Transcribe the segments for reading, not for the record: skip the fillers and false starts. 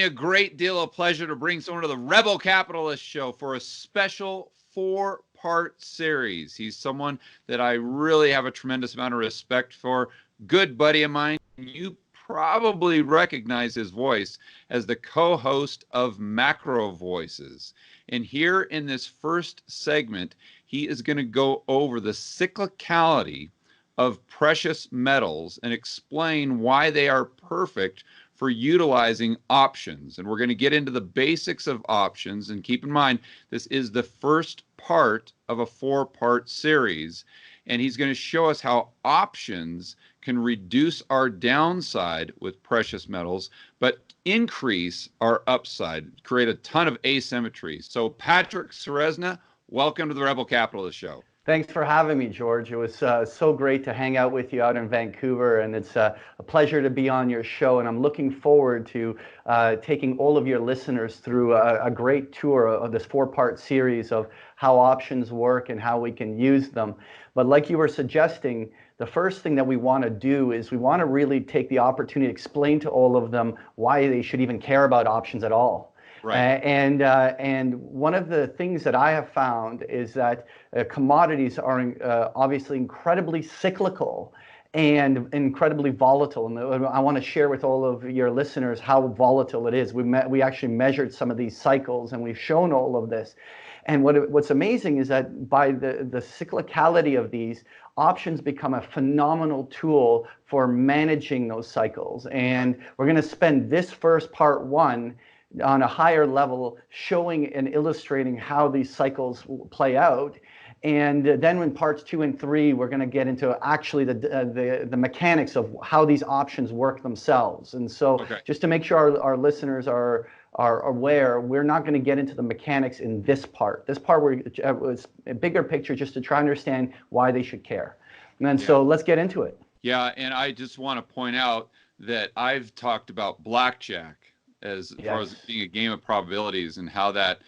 A great deal of pleasure to bring someone to the Rebel Capitalist Show for a special 4-part series. He's someone that I really have a tremendous amount of respect for. Good buddy of mine. You probably recognize his voice as the co-host of Macrovoices. And here in this first segment, he is going to go over the cyclicality of precious metals and explain why they are perfect for utilizing options. And we're going to get into the basics of options. And keep in mind, this is the first part of a 4-part series. And he's going to show us how options can reduce our downside with precious metals, but increase our upside, create a ton of asymmetry. So Patrick Ceresna, welcome to the Rebel Capitalist Show. Thanks for having me, George. It was so great to hang out with you out in Vancouver, and it's a pleasure to be on your show. And I'm looking forward to taking all of your listeners through a great tour of this 4-part series of how options work and how we can use them. But like you were suggesting, the first thing that we want to do is we want to really take the opportunity to explain to all of them why they should even care about options at all. Right. And one of the things that I have found is that commodities are obviously incredibly cyclical and incredibly volatile. And I want to share with all of your listeners how volatile it is. We actually measured some of these cycles, and we've shown all of this. And what's amazing is that by the cyclicality of these, options become a phenomenal tool for managing those cycles. And we're going to spend this first part 1 on a higher level, showing and illustrating how these cycles play out. And then in parts 2 and 3, we're going to get into actually the mechanics of how these options work themselves. And so just to make sure our listeners are aware, we're not going to get into the mechanics in this part. This part was a bigger picture just to try to understand why they should care. And then so let's get into it. Yeah, and I just want to point out that I've talked about blackjack as far as being a game of probabilities, and how that,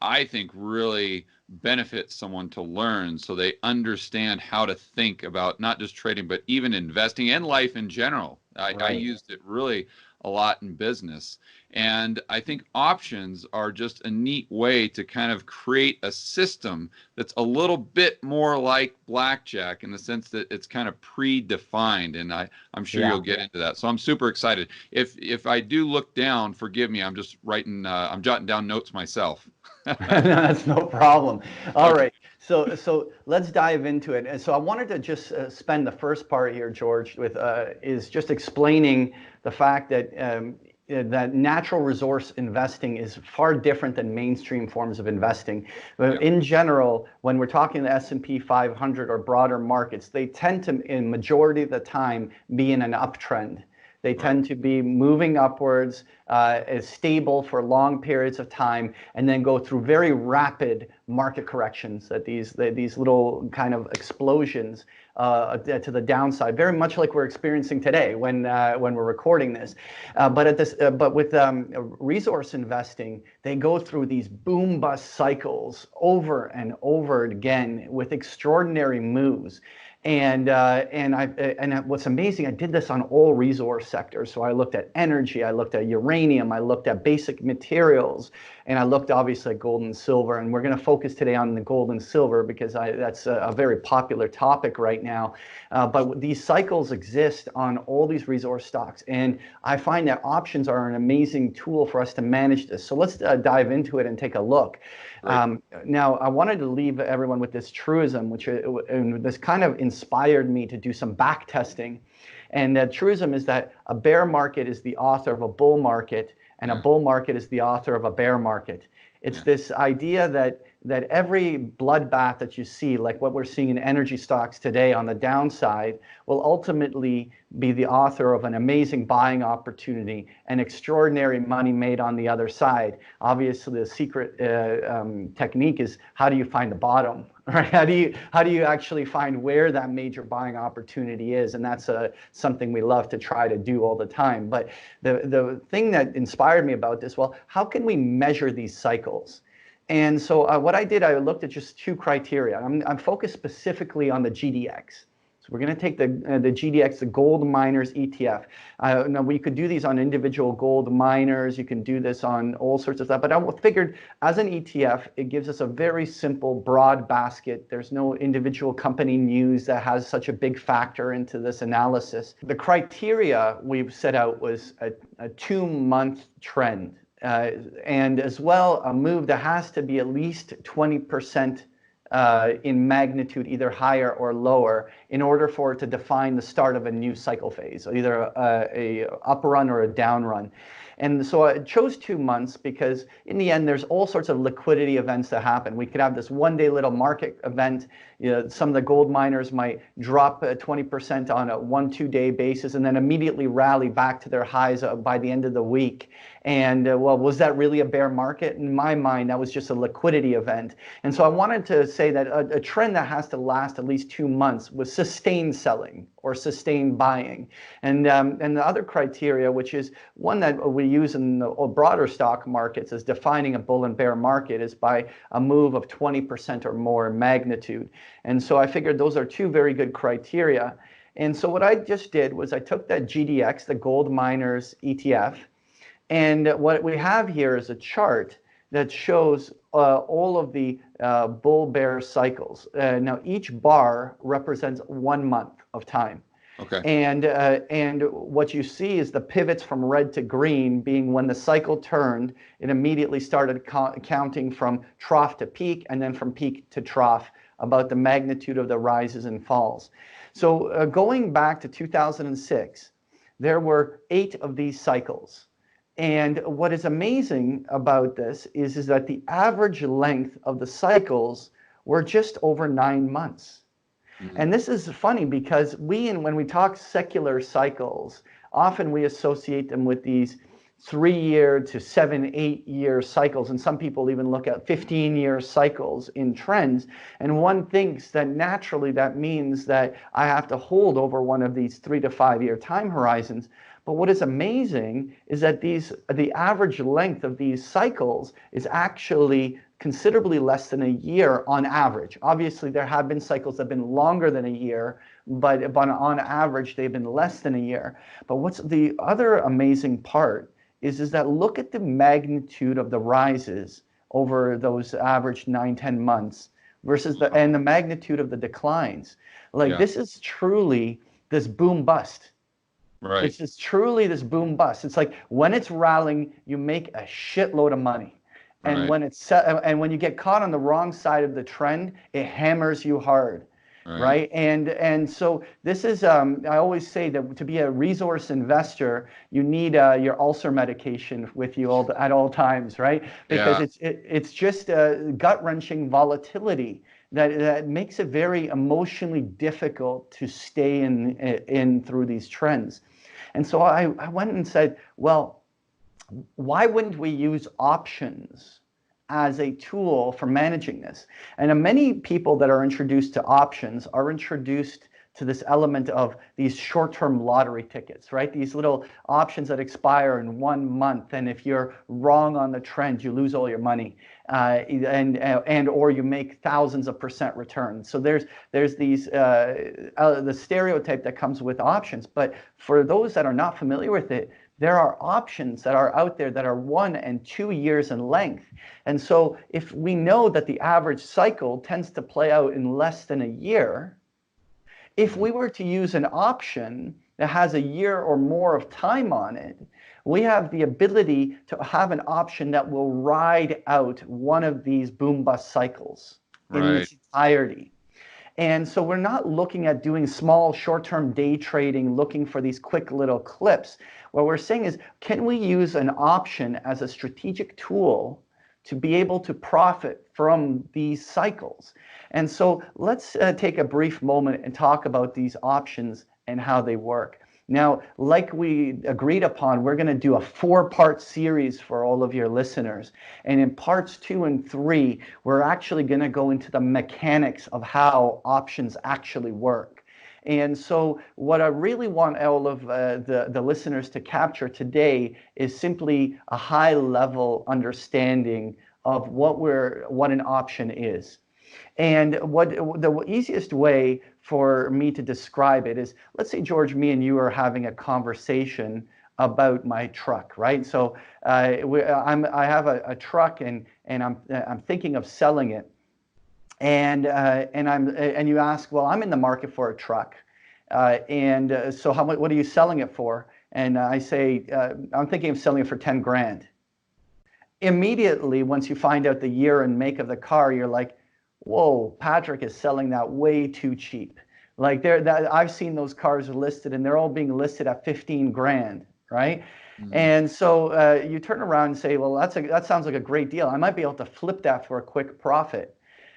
I think, really benefits someone to learn so they understand how to think about not just trading, but even investing and life in general. I used it really a lot in business. And I think options are just a neat way to kind of create a system that's a little bit more like blackjack in the sense that it's kind of predefined. And I'm sure you'll get into that. So I'm super excited. If I do look down, forgive me, I'm just writing, I'm jotting down notes myself. That's no problem. All right. So let's dive into it. And so I wanted to just spend the first part here, George, with is just explaining the fact that that natural resource investing is far different than mainstream forms of investing. In general, when we're talking the S&P 500 or broader markets, they tend to, in majority of the time, be in an uptrend. They tend to be moving upwards, stable for long periods of time, and then go through very rapid market corrections, that these little kind of explosions to the downside, very much like we're experiencing today when we're recording this. But with resource investing, they go through these boom bust cycles over and over again with extraordinary moves. And what's amazing, I did this on all resource sectors. So I looked at energy, I looked at uranium, I looked at basic materials, and I looked obviously at gold and silver. And we're going to focus today on the gold and silver because that's a very popular topic right now. But these cycles exist on all these resource stocks. And I find that options are an amazing tool for us to manage this. So let's dive into it and take a look. Now, I wanted to leave everyone with this truism, which this kind of inspired me to do some back testing. And that truism is that a bear market is the author of a bull market, and a bull market is the author of a bear market. It's this idea that every bloodbath that you see, like what we're seeing in energy stocks today on the downside, will ultimately be the author of an amazing buying opportunity and extraordinary money made on the other side. Obviously, the secret technique is, how do you find the bottom? Right? How do you actually find where that major buying opportunity is? And that's something we love to try to do all the time. But the thing that inspired me about this, well, how can we measure these cycles? And so what I did, I looked at just 2 criteria. I'm focused specifically on the GDX. So we're going to take the GDX, the gold miners ETF. Now we could do these on individual gold miners. You can do this on all sorts of stuff. But I figured as an ETF, it gives us a very simple, broad basket. There's no individual company news that has such a big factor into this analysis. The criteria we've set out was a 2-month trend. And as well, a move that has to be at least 20% in magnitude, either higher or lower, in order for it to define the start of a new cycle phase, either a up run or a down run. And so I chose 2 months because in the end, there's all sorts of liquidity events that happen. We could have this one-day little market event. You know, some of the gold miners might drop 20% on a 1-2 day basis and then immediately rally back to their highs by the end of the week. And well, was that really a bear market? In my mind, that was just a liquidity event. And so I wanted to say that a trend that has to last at least 2 months was sustained selling or sustained buying. And the other criteria, which is one that we use in the broader stock markets as defining a bull and bear market, is by a move of 20% or more in magnitude. And so I figured those are 2 very good criteria. And so what I just did was I took that GDX, the gold miners ETF, and what we have here is a chart that shows all of the bull bear cycles. Now each bar represents 1 month of time. Okay. And what you see is the pivots from red to green being when the cycle turned, it immediately started counting from trough to peak and then from peak to trough about the magnitude of the rises and falls. So going back to 2006, there were 8 of these cycles. And what is amazing about this is that the average length of the cycles were just over 9 months. Mm-hmm. And this is funny because when we talk secular cycles, often we associate them with these 3-year to 7-8 year cycles. And some people even look at 15-year cycles in trends. And one thinks that naturally that means that I have to hold over one of these 3 to 5 year time horizons. But what is amazing is that the average length of these cycles is actually considerably less than a year on average. Obviously, there have been cycles that have been longer than a year, but on average, they've been less than a year. But what's the other amazing part is that look at the magnitude of the rises over those average 9-10 months versus the magnitude of the declines. Like this is truly this boom bust. Right. It's just truly this boom bust. It's like when it's rallying, you make a shitload of money. And when it's when you get caught on the wrong side of the trend, it hammers you hard. Right. And so this is I always say that to be a resource investor, you need your ulcer medication with you at all times, right? Because it's just gut-wrenching volatility that makes it very emotionally difficult to stay in through these trends. And so I went and said, well, why wouldn't we use options as a tool for managing this? And many people that are introduced to options are introduced to this element of these short-term lottery tickets, right? These little options that expire in 1 month, and if you're wrong on the trend, you lose all your money, and or you make thousands of % returns. So there's these the stereotype that comes with options. But for those that are not familiar with it, there are options that are out there that are 1 and 2 years in length. And so if we know that the average cycle tends to play out in less than a year, if we were to use an option that has a year or more of time on it, we have the ability to have an option that will ride out one of these boom bust cycles in its entirety. And so we're not looking at doing small short-term day trading, looking for these quick little clips. What we're saying is, can we use an option as a strategic tool to be able to profit from these cycles? And so let's take a brief moment and talk about these options and how they work. Now, like we agreed upon, we're going to do a 4-part series for all of your listeners. And in parts 2 and 3, we're actually going to go into the mechanics of how options actually work. And so what I really want all of the listeners to capture today is simply a high-level understanding of what an option is. And what the easiest way for me to describe it is, let's say, George, me and you are having a conversation about my truck, right? So I have a truck, and I'm thinking of selling it, and you ask, well, I'm in the market for a truck, so how much? What are you selling it for? And I say, I'm thinking of selling it for 10 grand. Immediately, once you find out the year and make of the car, you're like, whoa, Patrick is selling that way too cheap. Like I've seen those cars listed, and they're all being listed at 15 grand, right? Mm-hmm. And so you turn around and say, well, that sounds like a great deal. I might be able to flip that for a quick profit.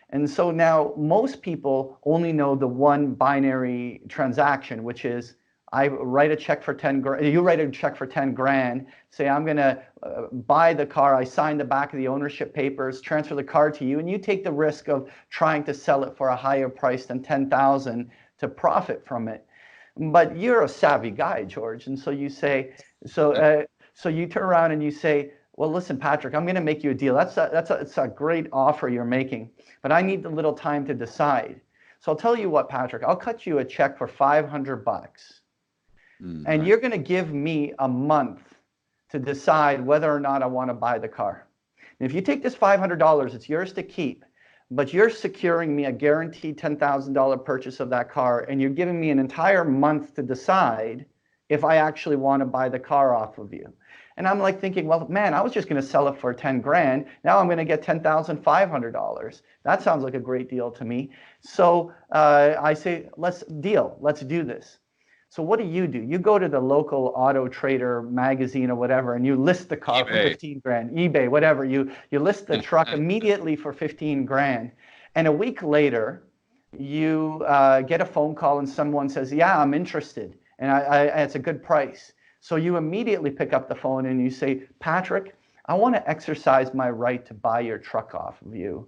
And so now most people only know the one binary transaction, which is I write a check for 10 grand, you write a check for 10 grand, say I'm going to buy the car, I sign the back of the ownership papers, transfer the car to you, and you take the risk of trying to sell it for a higher price than 10,000 to profit from it. But you're a savvy guy, George, and so you say, so you turn around and you say, well, listen, Patrick, I'm going to make you a deal. It's a great offer you're making, but I need a little time to decide. So I'll tell you what, Patrick, I'll cut you a check for $500. And you're going to give me a month to decide whether or not I want to buy the car. And if you take this $500, it's yours to keep, but you're securing me a guaranteed $10,000 purchase of that car, and you're giving me an entire month to decide if I actually want to buy the car off of you. And I'm like thinking, well, man, I was just going to sell it for 10 grand. Now I'm going to get $10,500. That sounds like a great deal to me. So I say, let's do this. So what do? You go to the local Auto Trader magazine or whatever, and you list the car for 15 grand, eBay, whatever. You list the truck immediately for 15 grand. And a week later, you get a phone call and someone says, yeah, I'm interested. And it's a good price. So you immediately pick up the phone and you say, Patrick, I want to exercise my right to buy your truck off of you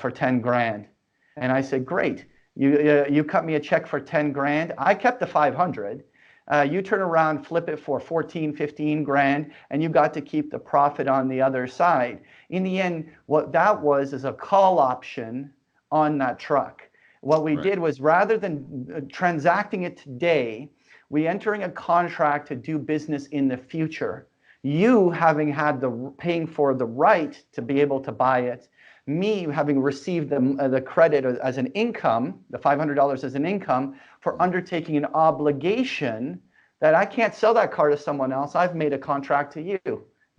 for 10 grand. And I say, great. You cut me a check for 10 grand. I kept the 500. You turn around, flip it for 14, 15 grand, and you got to keep the profit on the other side. In the end, what that was is a call option on that truck. What we did was, rather than transacting it today, we entering a contract to do business in the future. You having had paying for the right to be able to buy it, me having received the credit as an income, the $500 as an income, for undertaking an obligation that I can't sell that car to someone else. I've made a contract to you.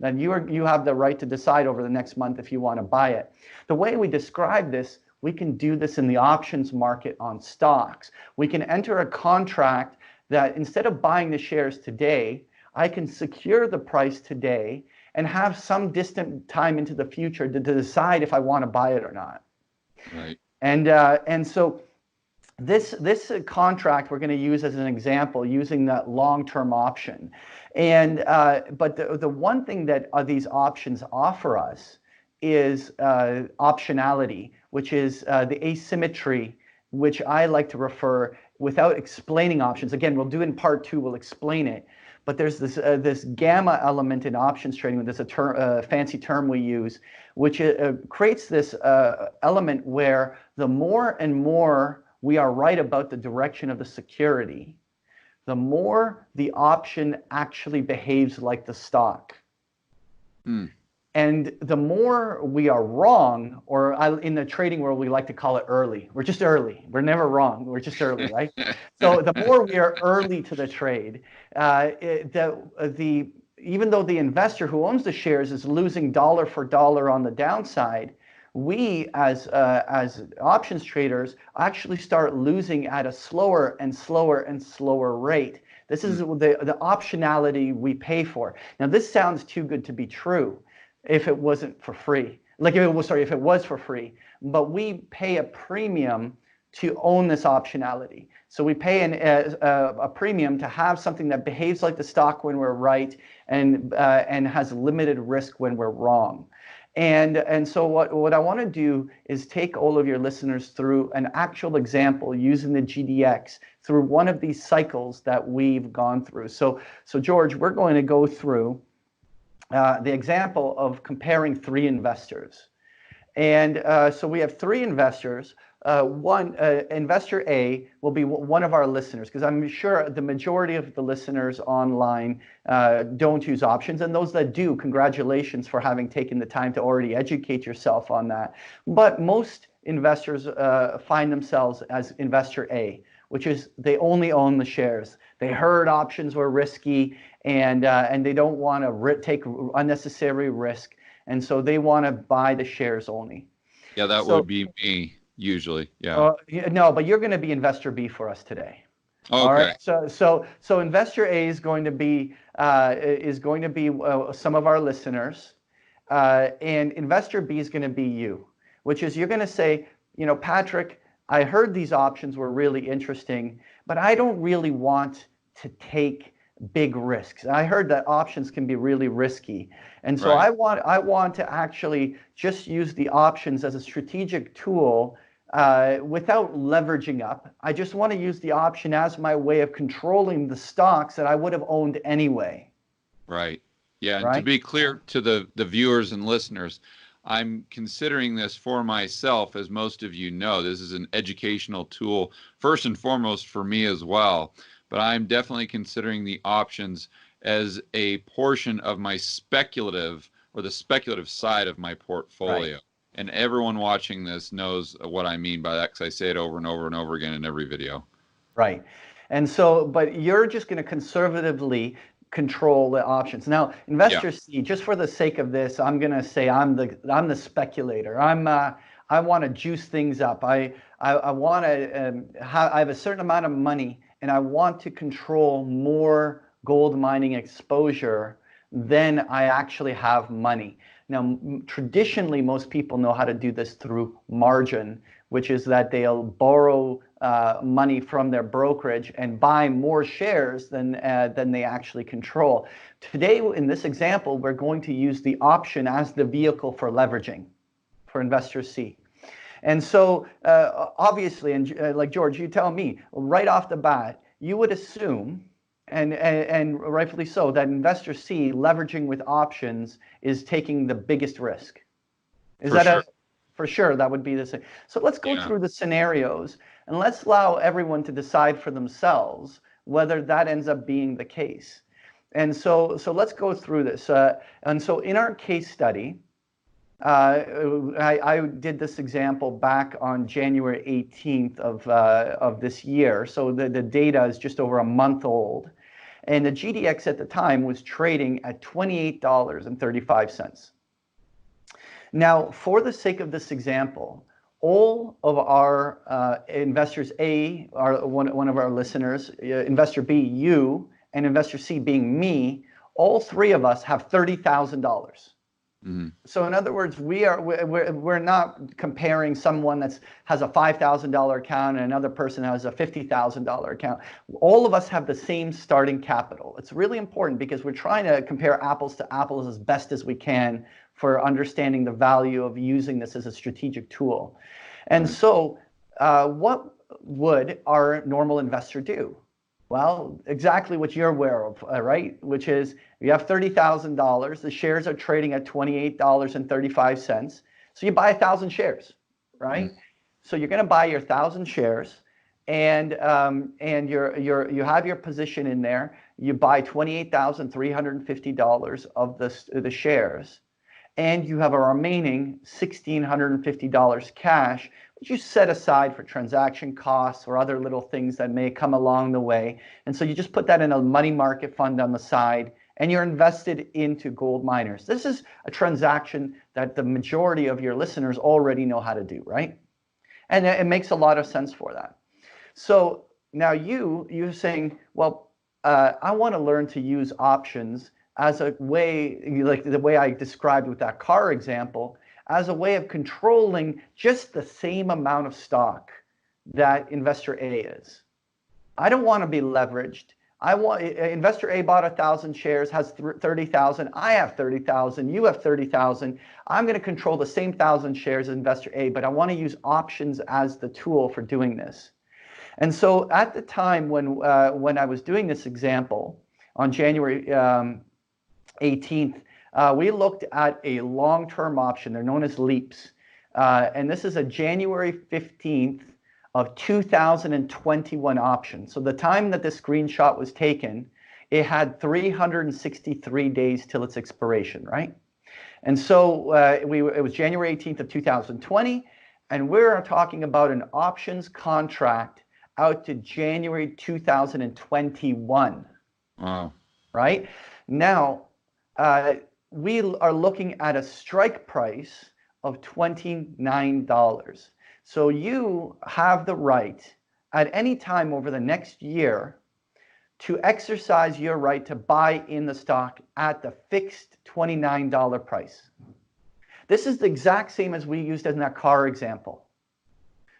Then you have the right to decide over the next month if you want to buy it. The way we describe this, we can do this in the options market on stocks. We can enter a contract that instead of buying the shares today, I can secure the price today and have some distant time into the future to decide if I want to buy it or not. Right. And so this contract we're going to use as an example, using that long-term option. And but the one thing that these options offer us is optionality, which is the asymmetry, which I like to refer, without explaining options. Again, we'll do in part 2, we'll explain it. But there's this gamma element in options trading. There's a fancy term we use, which creates this element where the more and more we are right about the direction of the security, the more the option actually behaves like the stock. And the more we are wrong, or in the trading world, we like to call it early. We're just early. We're never wrong. We're just early, right? So the more we are early to the trade, even though the investor who owns the shares is losing dollar for dollar on the downside, we as options traders actually start losing at a slower and slower and slower rate. This is the optionality we pay for. Now, this sounds too good to be true if it wasn't for free. If it was for free. But we pay a premium to own this optionality. So we pay a premium to have something that behaves like the stock when we're right, and has limited risk when we're wrong. And so what I want to do is take all of your listeners through an actual example using the GDX through one of these cycles that we've gone through. So George, we're going to go through the example of comparing 3 investors. And so we have three investors. Investor A will be one of our listeners, because I'm sure the majority of the listeners online don't use options. And those that do, congratulations for having taken the time to already educate yourself on that. But most investors find themselves as investor A, which is they only own the shares. They heard options were risky, and they don't want to take unnecessary risk. And so they want to buy the shares only. Yeah, that would be me usually. Yeah. No, but you're going to be investor B for us today. Okay. All right. So investor A is going to be some of our listeners, and investor B is going to be you, which is you're going to say, Patrick, I heard these options were really interesting, but I don't really want to take big risks. I heard that options can be really risky. And so I want to actually just use the options as a strategic tool without leveraging up. I just want to use the option as my way of controlling the stocks that I would have owned anyway. Right. Yeah. And to be clear to the viewers and listeners, I'm considering this for myself. As most of you know, this is an educational tool, first and foremost for me as well. But I'm definitely considering the options as a portion of my speculative, or the speculative side of my portfolio. Right. And everyone watching this knows what I mean by that, because I say it over and over and over again in every video. Right. And so, but you're just going to conservatively control the options. Now, investor C, just for the sake of this, I'm going to say I'm the speculator. I want to juice things up. I want to I have a certain amount of money, and I want to control more gold mining exposure than I actually have money. Now, traditionally, most people know how to do this through margin, which is that they'll borrow money from their brokerage and buy more shares than they actually control. Today, in this example, we're going to use the option as the vehicle for leveraging for investor C. And so obviously, and like George, you tell me, right off the bat, you would assume, and rightfully so, that investor C leveraging with options is taking the biggest risk. Is that for sure, that would be the same. So let's go through the scenarios, and let's allow everyone to decide for themselves whether that ends up being the case. And so let's go through this. And so in our case study, I did this example back on January 18th of this year. So the data is just over a month old. And the GDX at the time was trading at $28.35. Now, for the sake of this example, all of our investors A, one of our listeners, investor B, you, and investor C being me, all three of us have $30,000. Mm-hmm. So in other words, we're not comparing someone that has a $5,000 account and another person has a $50,000 account. All of us have the same starting capital. It's really important because we're trying to compare apples to apples as best as we can for understanding the value of using this as a strategic tool. And so what would our normal investor do? Well, exactly what you're aware of, right? Which is you have $30,000. The shares are trading at $28.35. So you buy 1,000 shares, right? Mm-hmm. So you're going to buy your 1,000 shares, and you have your position in there. You buy $28,350 of the shares, and you have a remaining $1,650 cash, which you set aside for transaction costs or other little things that may come along the way. And so you just put that in a money market fund on the side, and you're invested into gold miners. This is a transaction that the majority of your listeners already know how to do, right? And it makes a lot of sense for that. So now you're saying, well, I want to learn to use options as a way, like the way I described with that car example, as a way of controlling just the same amount of stock that investor A is. I don't want to be leveraged. Investor A bought 1,000 shares, has 30,000. I have 30,000. You have 30,000. I'm going to control the same 1,000 shares as investor A, but I want to use options as the tool for doing this. And so at the time when I was doing this example on January 18th, we looked at a long-term option. They're known as LEAPs. And this is a January 15th of 2021 option. So the time that this screenshot was taken, it had 363 days till its expiration, right? And so it was January 18th of 2020, and we're talking about an options contract out to January 2021. Wow. Right? Now, we are looking at a strike price of $29. So you have the right at any time over the next year to exercise your right to buy in the stock at the fixed $29 price. This is the exact same as we used in that car example.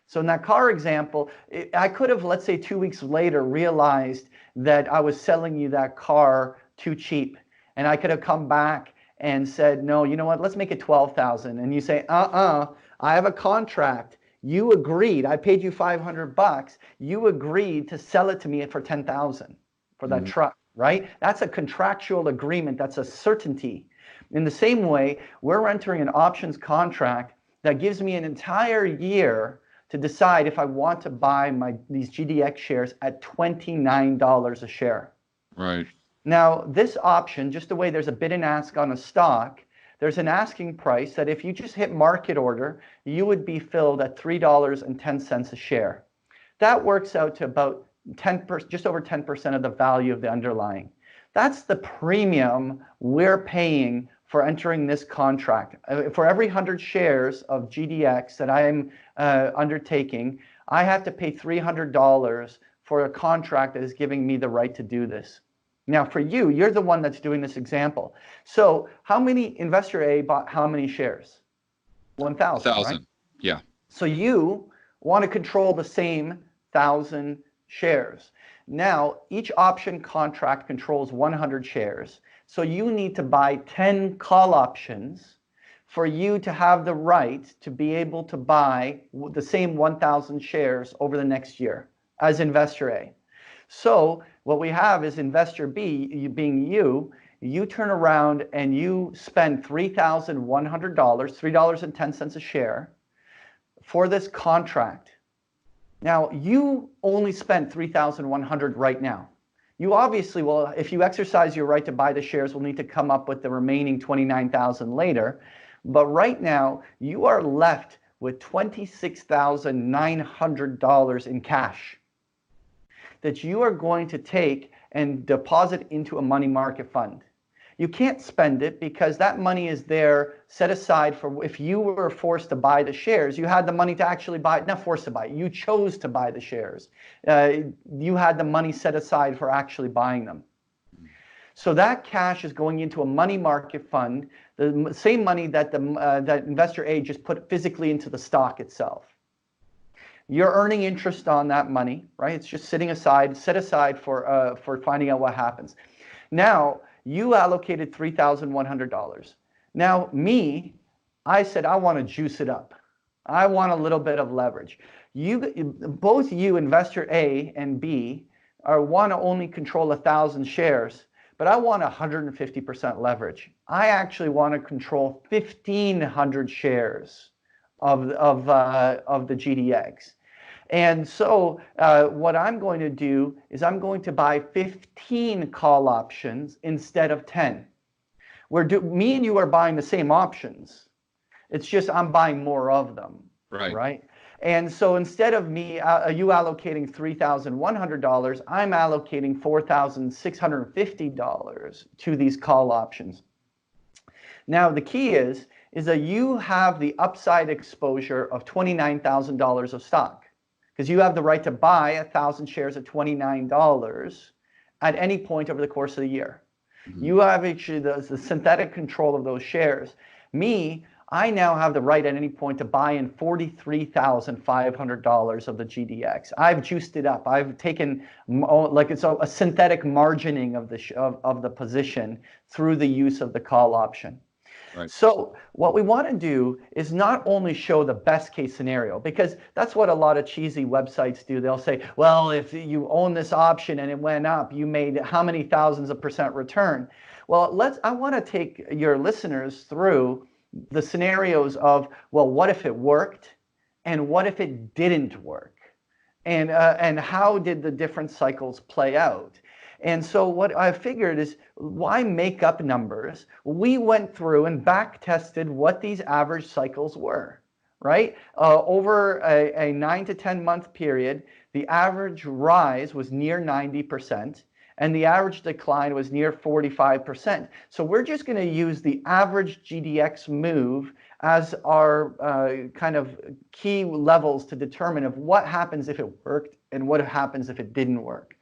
So in that car example, I could have, let's say 2 weeks later, realized that I was selling you that car too cheap. And I could have come back and said, no, you know what, let's make it 12,000. And you say, I have a contract. You agreed, I paid you 500 bucks. You agreed to sell it to me for 10,000 for that truck, right? That's a contractual agreement. That's a certainty. In the same way, we're entering an options contract that gives me an entire year to decide if I want to buy these GDX shares at $29 a share. Right. Now, this option, just the way there's a bid and ask on a stock, there's an asking price that if you just hit market order, you would be filled at $3.10 a share. That works out to about 10%, just over 10% of the value of the underlying. That's the premium we're paying for entering this contract. For every 100 shares of GDX that I am undertaking, I have to pay $300 for a contract that is giving me the right to do this. Now for you, you're the one that's doing this example. So how many, Investor A bought how many shares? 1,000, right? Yeah. So you want to control the same 1,000 shares. Now, each option contract controls 100 shares. So you need to buy 10 call options for you to have the right to be able to buy the same 1,000 shares over the next year as Investor A. So what we have is Investor B, being you turn around and you spend $3,100, $3.10 a share for this contract. Now, you only spent $3,100 right now. You obviously will, if you exercise your right to buy the shares, will need to come up with the remaining $29,000 later. But right now, you are left with $26,900 in cash that you are going to take and deposit into a money market fund. You can't spend it because that money is there set aside for if you were forced to buy the shares, you had the money to actually buy it, not forced to buy it, you chose to buy the shares. You had the money set aside for actually buying them. So that cash is going into a money market fund, the same money that that Investor A just put physically into the stock itself. You're earning interest on that money, right? It's just sitting aside, set aside for finding out what happens. Now, you allocated $3,100. Now, I said, I want to juice it up. I want a little bit of leverage. Both you, Investor A and B, want to only control 1,000 shares, but I want 150% leverage. I actually want to control 1,500 shares of the GDX. And so what I'm going to do is I'm going to buy 15 call options instead of 10. Me and you are buying the same options. It's just I'm buying more of them, right? And so instead of you allocating $3,100, I'm allocating $4,650 to these call options. Now the key is that you have the upside exposure of $29,000 of stock, because you have the right to buy 1,000 shares at $29 at any point over the course of the year. Mm-hmm. You have actually the synthetic control of those shares. I now have the right at any point to buy in $43,500 of the GDX. I've juiced it up. I've taken like it's a synthetic margining of the position through the use of the call option. Right. So what we want to do is not only show the best case scenario, because that's what a lot of cheesy websites do. They'll say, well, if you own this option and it went up, you made how many thousands of % return? Well, I want to take your listeners through the scenarios of, well, what if it worked, and what if it didn't work, and how did the different cycles play out? And so what I figured is, why make up numbers? We went through and back tested what these average cycles were, right? Over a 9 to 10 month period, the average rise was near 90%, and the average decline was near 45%. So we're just going to use the average GDX move as our kind of key levels to determine of what happens if it worked and what happens if it didn't work.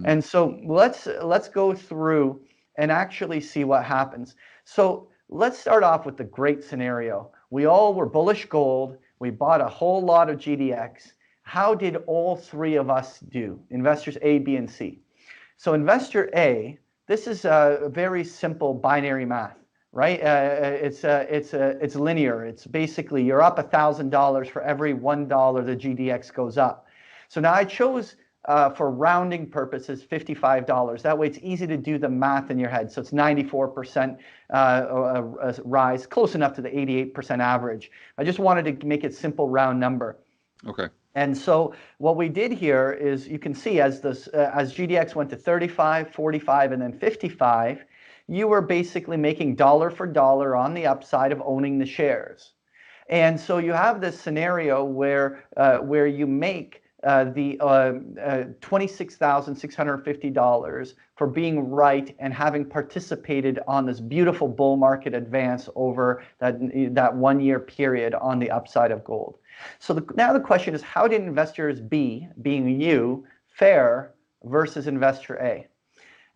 And so let's go through and actually see what happens. So let's start off with the great scenario. We all were bullish gold. We bought a whole lot of GDX. How did all three of us do? Investors A, B, and C. So investor A, this is a very simple binary math, right? It's linear. It's basically you're up $1,000 for every $1 the GDX goes up. So now I chose for rounding purposes $55. That way it's easy to do the math in your head. So it's 94% rise, close enough to the 88% average. I just wanted to make it simple round number. Okay. And so what we did here is, you can see as GDX went to 35, 45, and then 55, you were basically making dollar for dollar on the upside of owning the shares. And so you have this scenario where you make the $26,650 for being right and having participated on this beautiful bull market advance over that 1 year period on the upside of gold. So now the question is, how did investors B, being you, fare versus investor A?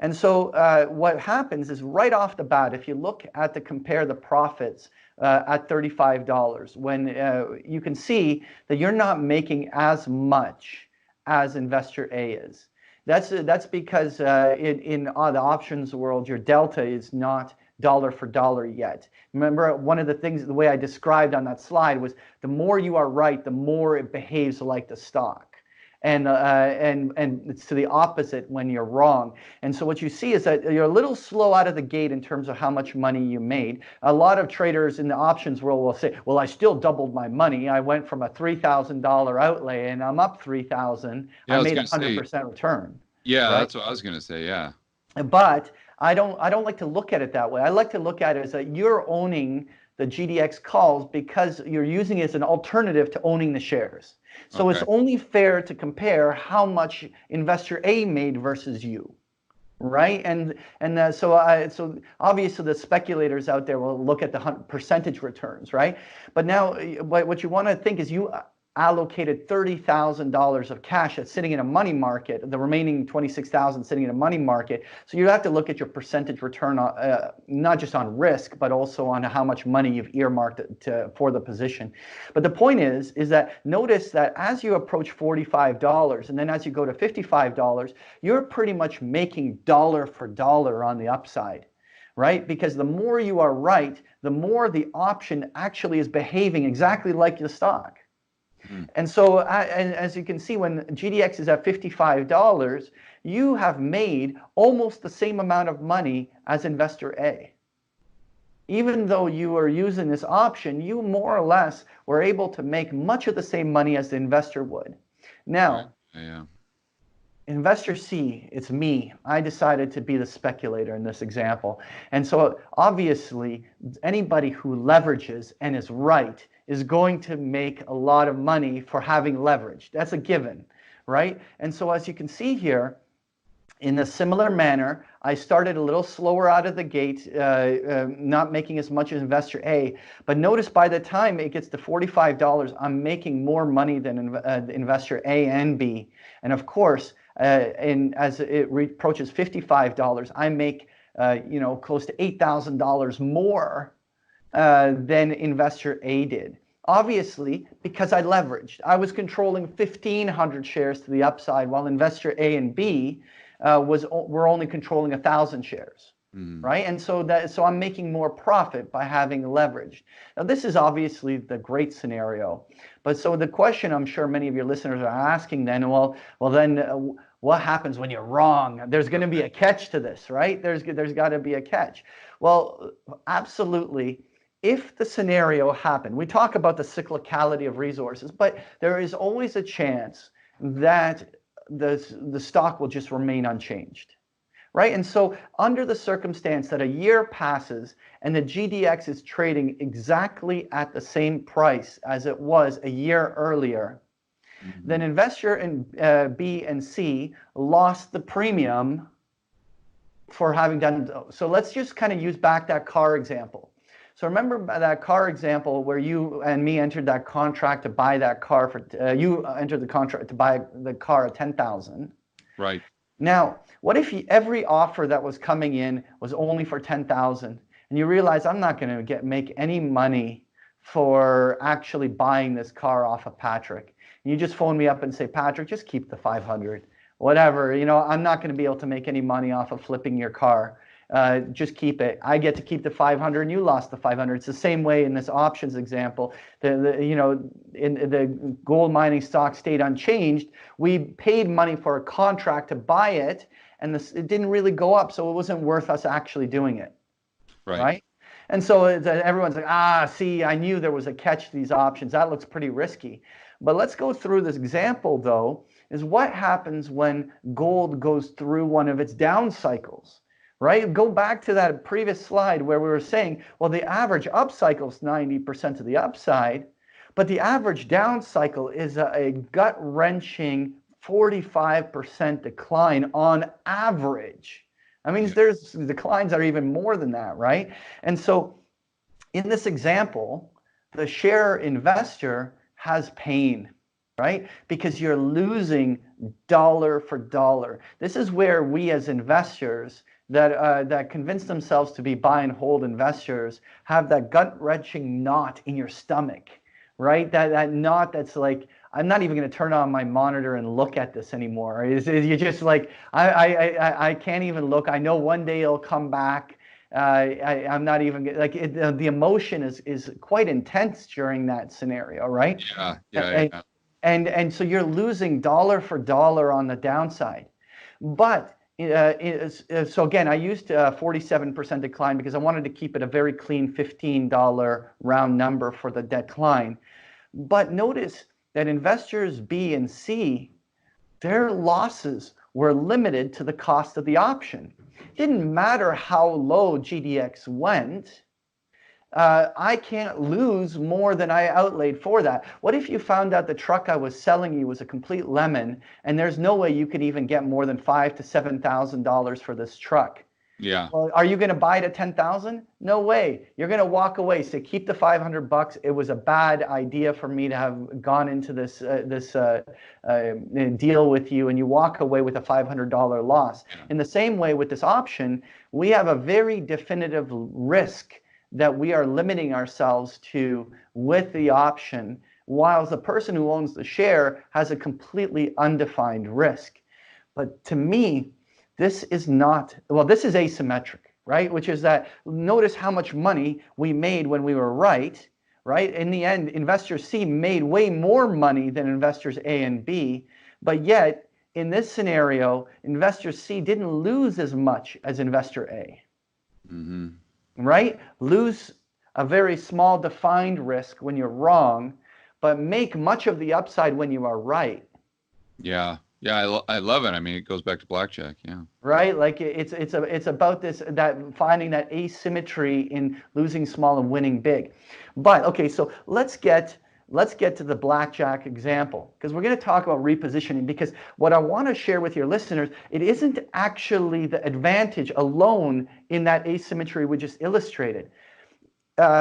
And so what happens is, right off the bat, if you look at compare the profits at $35, when you can see that you're not making as much as investor A is. That's because in the options world, your delta is not dollar for dollar yet. Remember, one of the things, the way I described on that slide was, the more you are right, the more it behaves like the stock. And it's to the opposite when you're wrong. And so what you see is that you're a little slow out of the gate in terms of how much money you made. A lot of traders in the options world will say, well, I still doubled my money. I went from a $3,000 outlay and I'm up $3,000. Yeah, I made 100% return. Yeah, right? That's what I was going to say, yeah. But I don't like to look at it that way. I like to look at it as that you're owning the GDX calls because you're using it as an alternative to owning the shares. So Okay. it's only fair to compare how much investor A made versus you, right? So obviously the speculators out there will look at the percentage returns, right? But now what you want to think is, you allocated $30,000 of cash that's sitting in a money market, the remaining $26,000 sitting in a money market. So you have to look at your percentage return, not just on risk, but also on how much money you've earmarked for the position. But the point is that notice that as you approach $45 and then as you go to $55, you're pretty much making dollar for dollar on the upside, right? Because the more you are right, the more the option actually is behaving exactly like the stock. And so as you can see, when GDX is at $55, you have made almost the same amount of money as investor A. Even though you were using this option, you more or less were able to make much of the same money as the investor would. Now, investor C, it's me. I decided to be the speculator in this example. And so obviously, anybody who leverages and is right is going to make a lot of money for having leverage. That's a given, right? And so as you can see here, in a similar manner, I started a little slower out of the gate, not making as much as investor A. But notice by the time it gets to $45, I'm making more money than investor A and B. And of course, as it approaches $55, I make close to $8,000 more than investor A did. Obviously, because I leveraged. I was controlling 1,500 shares to the upside, while investor A and B were only controlling 1,000 shares, right? And so I'm making more profit by having leveraged. Now, this is obviously the great scenario. But so the question I'm sure many of your listeners are asking then, well then what happens when you're wrong? There's going to be a catch to this, right? There's got to be a catch. Well, absolutely. if the scenario happened, we talk about the cyclicality of resources, but there is always a chance that the stock will just remain unchanged, right? And so under the circumstance that a year passes and the GDX is trading exactly at the same price as it was a year earlier, then investor in B and C lost the premium for having done so. So let's just kind of use back that car example. So remember that car example where you and me entered that contract to buy that car for, you entered the contract to buy the car at 10,000. Right. Now, what if every offer that was coming in was only for 10,000 and you realize I'm not going to make any money for actually buying this car off of Patrick. And you just phone me up and say, Patrick, just keep the 500, whatever, you know, I'm not going to be able to make any money off of flipping your car. Just keep it. I get to keep the 500 and you lost the 500. It's the same way in this options example. You know, in the gold mining stock stayed unchanged. We paid money for a contract to buy it and it didn't really go up. So it wasn't worth us actually doing it. Right? And so everyone's like, see, I knew there was a catch to these options. That looks pretty risky. But let's go through this example though, is what happens when gold goes through one of its down cycles. Right? Go back to that previous slide where we were saying, well, the average up cycle is 90% of the upside, but the average down cycle is a gut-wrenching 45% decline on average. I mean, there's declines that are even more than that, right? And so in this example, the share investor has pain, right? Because you're losing dollar for dollar. This is where we as investors that convince themselves to be buy and hold investors have that gut-wrenching knot in your stomach, right? That knot that's like, I'm not even going to turn on my monitor and look at this anymore. You're just like, I can't even look. I know one day it'll come back. I'm not even like the emotion is quite intense during that scenario, right? Yeah. And so you're losing dollar for dollar on the downside, but so again, I used 47% decline because I wanted to keep it a very clean $15 round number for the decline. But notice that investors B and C, their losses were limited to the cost of the option. It didn't matter how low GDX went. I can't lose more than I outlaid for that. What if you found out the truck I was selling you was a complete lemon and there's no way you could even get more than $5,000 to $7,000 for this truck? Yeah. Well, are you going to buy it at 10,000? No way. You're going to walk away. Say, keep the 500 bucks. It was a bad idea for me to have gone into this deal with you, and you walk away with a $500 loss. Yeah. In the same way with this option, we have a very definitive risk that we are limiting ourselves to with the option, while the person who owns the share has a completely undefined risk. But to me, this is not, well, this is asymmetric, right? Which is that, notice how much money we made when we were right? In the end, investor C made way more money than investors A and B, but yet in this scenario, investor C didn't lose as much as investor A. Mm-hmm. Right? Lose a very small defined risk when you're wrong, but make much of the upside when you are right. Yeah. I love it. I mean, it goes back to blackjack. Yeah. Right. Like it's about this, that finding that asymmetry in losing small and winning big. But okay, so let's get to the blackjack example, because we're going to talk about repositioning, because what I want to share with your listeners, it isn't actually the advantage alone in that asymmetry we just illustrated.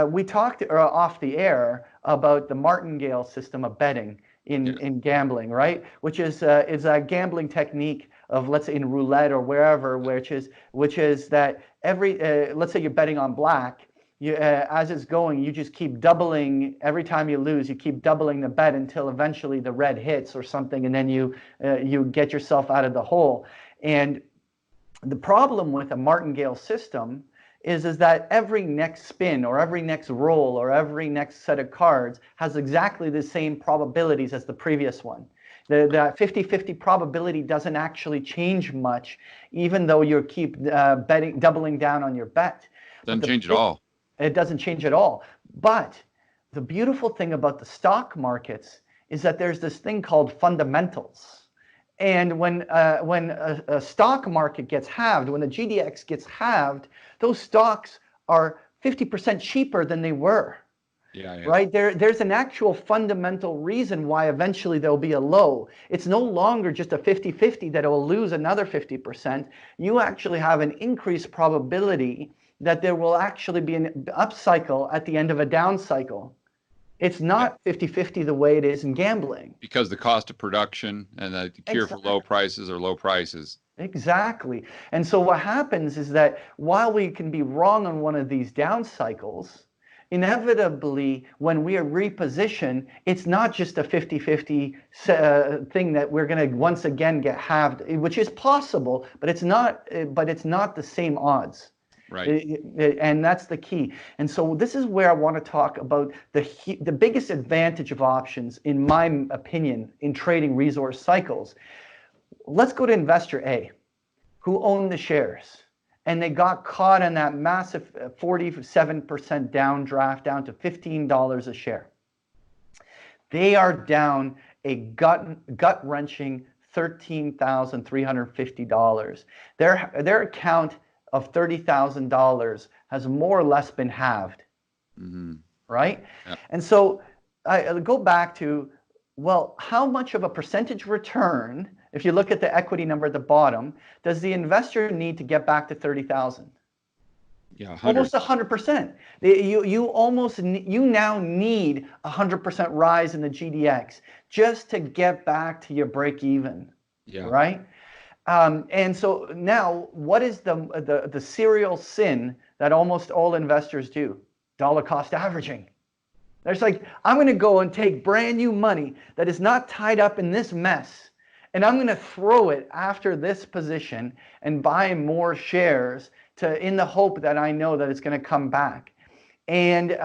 We talked off the air about the martingale system of betting in gambling, right? Which is a gambling technique of, let's say in roulette or wherever, which is that every let's say you're betting on black. You, as it's going, you just keep doubling every time you lose. You keep doubling the bet until eventually the red hits or something, and then you get yourself out of the hole. And the problem with a martingale system is that every next spin or every next roll or every next set of cards has exactly the same probabilities as the previous one. The 50-50 probability doesn't actually change much, even though you keep doubling down on your bet. Doesn't change at all. It doesn't change at all. But the beautiful thing about the stock markets is that there's this thing called fundamentals. And when a stock market gets halved, when the GDX gets halved, those stocks are 50% cheaper than they were. Yeah, yeah. Right? There's an actual fundamental reason why eventually there'll be a low. It's no longer just a 50-50 that it will lose another 50%. You actually have an increased probability that there will actually be an up cycle at the end of a down cycle. It's not 50-50 the way it is in gambling. Because the cost of production and the cure for low prices are low prices. Exactly. And so what happens is that while we can be wrong on one of these down cycles, inevitably, when we are repositioned, it's not just a 50-50 thing that we're going to once again get halved, which is possible, but it's not the same odds. Right. And that's the key. And so this is where I want to talk about the biggest advantage of options, in my opinion, in trading resource cycles. Let's go to investor A, who owned the shares. And they got caught in that massive 47% downdraft down to $15 a share. They are down a gut-wrenching $13,350. Their account of $30,000 has more or less been halved, right? Yeah. And so I go back to, well, how much of a percentage return, if you look at the equity number at the bottom, does the investor need to get back to 30,000? Yeah, 100. Almost 100%. You now need 100% rise in the GDX just to get back to your break even. Yeah. Right. And so now, what is the serial sin that almost all investors do? Dollar cost averaging. There's like, I'm going to go and take brand new money that is not tied up in this mess, and I'm going to throw it after this position and buy more shares in the hope that I know that it's going to come back. And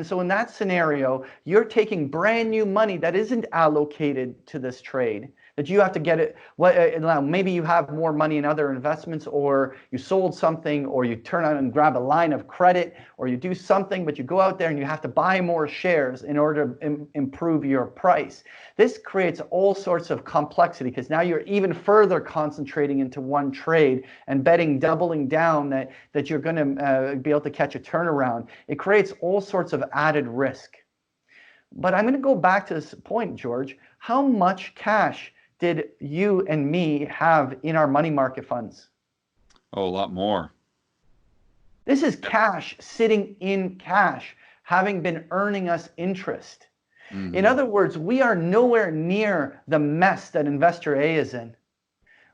so in that scenario, you're taking brand new money that isn't allocated to this trade, that you have to get it. Maybe you have more money in other investments, or you sold something, or you turn on and grab a line of credit, or you do something, but you go out there and you have to buy more shares in order to improve your price. This creates all sorts of complexity, because now you're even further concentrating into one trade and doubling down that you're going to be able to catch a turnaround. It creates all sorts of added risk. But I'm going to go back to this point, George. How much cash did you and me have in our money market funds? Oh, a lot more. This is cash sitting in cash, having been earning us interest. Mm-hmm. In other words, we are nowhere near the mess that investor A is in,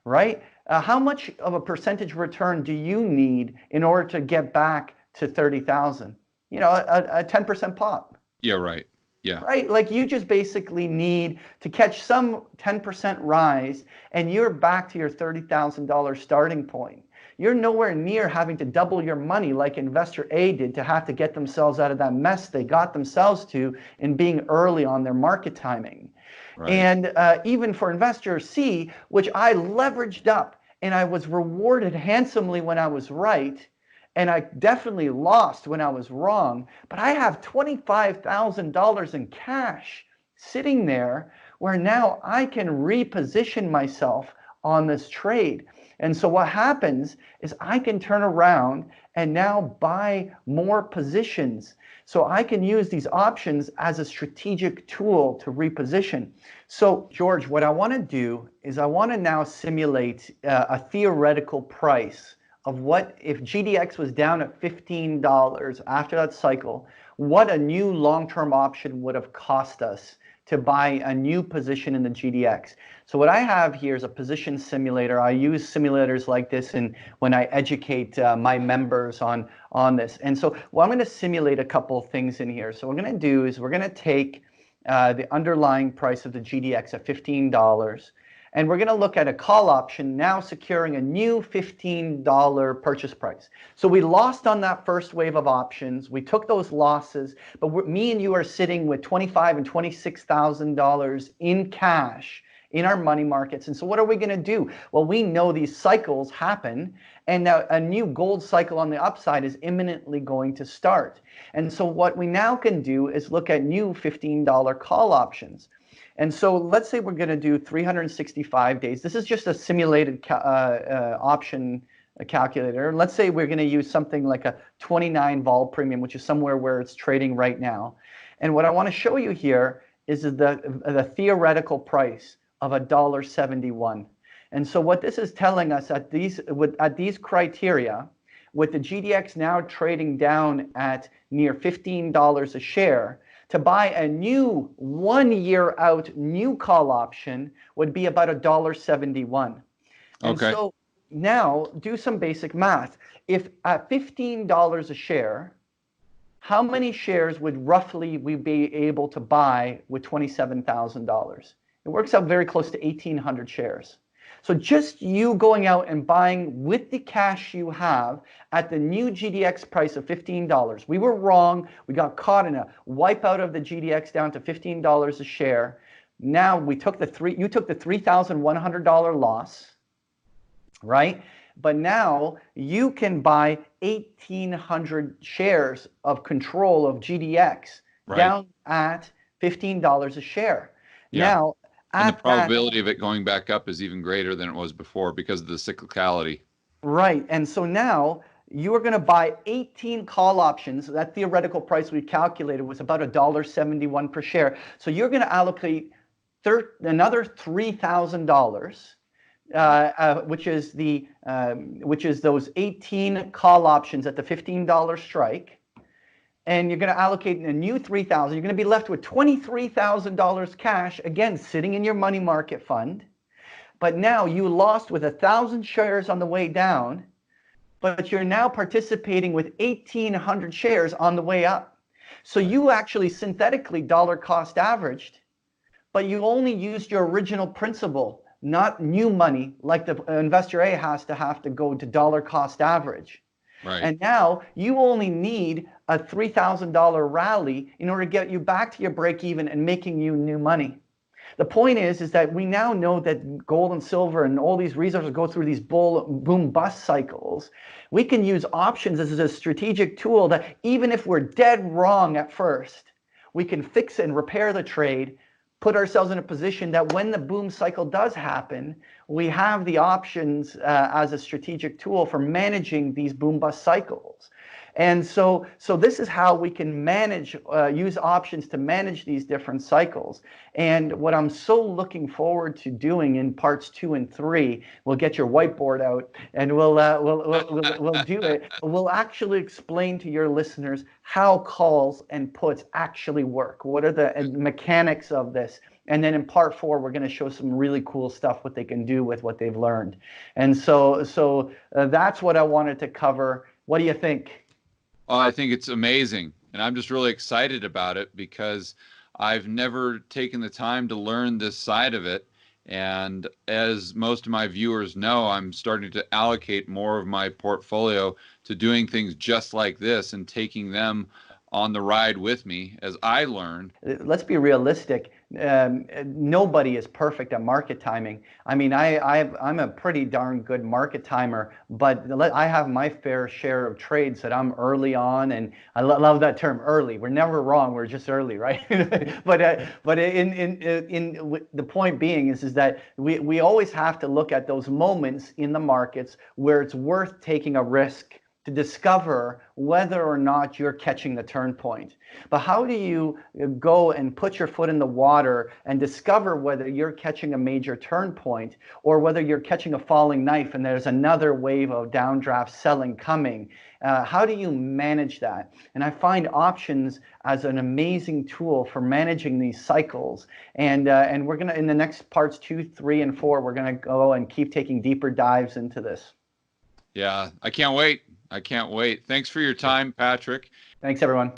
right? How much of a percentage return do you need in order to get back to 30,000? You know, a 10% pop. Yeah, right. Yeah. Right? Like, you just basically need to catch some 10% rise and you're back to your $30,000 starting point. You're nowhere near having to double your money like investor A did to have to get themselves out of that mess they got themselves to in being early on their market timing. Right. And even for investor C, which I leveraged up and I was rewarded handsomely when I was right, and I definitely lost when I was wrong, but I have $25,000 in cash sitting there where now I can reposition myself on this trade. And so what happens is I can turn around and now buy more positions. So I can use these options as a strategic tool to reposition. So George, what I want to do is I want to now simulate a theoretical price of what if GDX was down at $15 after that cycle, what a new long-term option would have cost us to buy a new position in the GDX. So what I have here is a position simulator. I use simulators like this when I educate my members on this. And so I'm going to simulate a couple of things in here. So what we're going to do is we're going to take the underlying price of the GDX at $15. And we're going to look at a call option now securing a new $15 purchase price. So we lost on that first wave of options. We took those losses, but me and you are sitting with $25,000 and $26,000 in cash in our money markets. And so what are we going to do? Well, we know these cycles happen, and now a new gold cycle on the upside is imminently going to start. And so what we now can do is look at new $15 call options. And so let's say we're going to do 365 days. This is just a simulated option calculator. Let's say we're going to use something like a 29 vol premium, which is somewhere where it's trading right now. And what I want to show you here is the theoretical price of $1.71. And so what this is telling us at these criteria, with the GDX now trading down at near $15 a share, to buy a new 1 year out new call option would be about $1.71. And Okay. so now do some basic math. If at $15 a share, how many shares would roughly we be able to buy with $27,000? It works out very close to 1,800 shares. So just you going out and buying with the cash you have at the new GDX price of $15. We were wrong. We got caught in a wipeout of the GDX down to $15 a share. Now you took the $3,100 loss, right? But now you can buy 1,800 shares of control of GDX down at $15 a share. Yeah. Now, and the probability of it going back up is even greater than it was before because of the cyclicality. Right. And so now you are going to buy 18 call options. That theoretical price we calculated was about $1.71 per share. So you're going to allocate another $3,000, which is those 18 call options at the $15 strike. And you're going to allocate a new $3,000. You're going to be left with $23,000 cash, again, sitting in your money market fund. But now you lost with 1,000 shares on the way down, but you're now participating with 1,800 shares on the way up. So you actually synthetically dollar cost averaged, but you only used your original principal, not new money, like the investor A have to go to dollar cost average. Right. And now you only need a $3,000 rally in order to get you back to your break even and making you new money. The point is that we now know that gold and silver and all these resources go through these boom bust cycles. We can use options as a strategic tool that even if we're dead wrong at first, we can fix and repair the trade, put ourselves in a position that when the boom cycle does happen, we have the options as a strategic tool for managing these boom bust cycles. And so this is how we can manage, use options to manage these different cycles. And what I'm so looking forward to doing in parts 2 and 3, we'll get your whiteboard out and we'll do it. We'll actually explain to your listeners how calls and puts actually work. What are the mechanics of this? And then in part 4, we're going to show some really cool stuff, what they can do with what they've learned. And so that's what I wanted to cover. What do you think? Oh, I think it's amazing. And I'm just really excited about it because I've never taken the time to learn this side of it. And as most of my viewers know, I'm starting to allocate more of my portfolio to doing things just like this and taking them on the ride with me as I learn. Let's be realistic. Nobody is perfect at market timing. I mean, I'm a pretty darn good market timer, but I have my fair share of trades that I'm early on, and I love that term, early. We're never wrong. We're just early, right? but the point being is that we always have to look at those moments in the markets where it's worth taking a risk to discover whether or not you're catching the turn point. But how do you go and put your foot in the water and discover whether you're catching a major turn point or whether you're catching a falling knife and there's another wave of downdraft selling coming? How do you manage that? And I find options as an amazing tool for managing these cycles. And we're gonna, in the next parts 2, 3, and 4, we're gonna go and keep taking deeper dives into this. Yeah, I can't wait. I can't wait. Thanks for your time, Patrick. Thanks, everyone.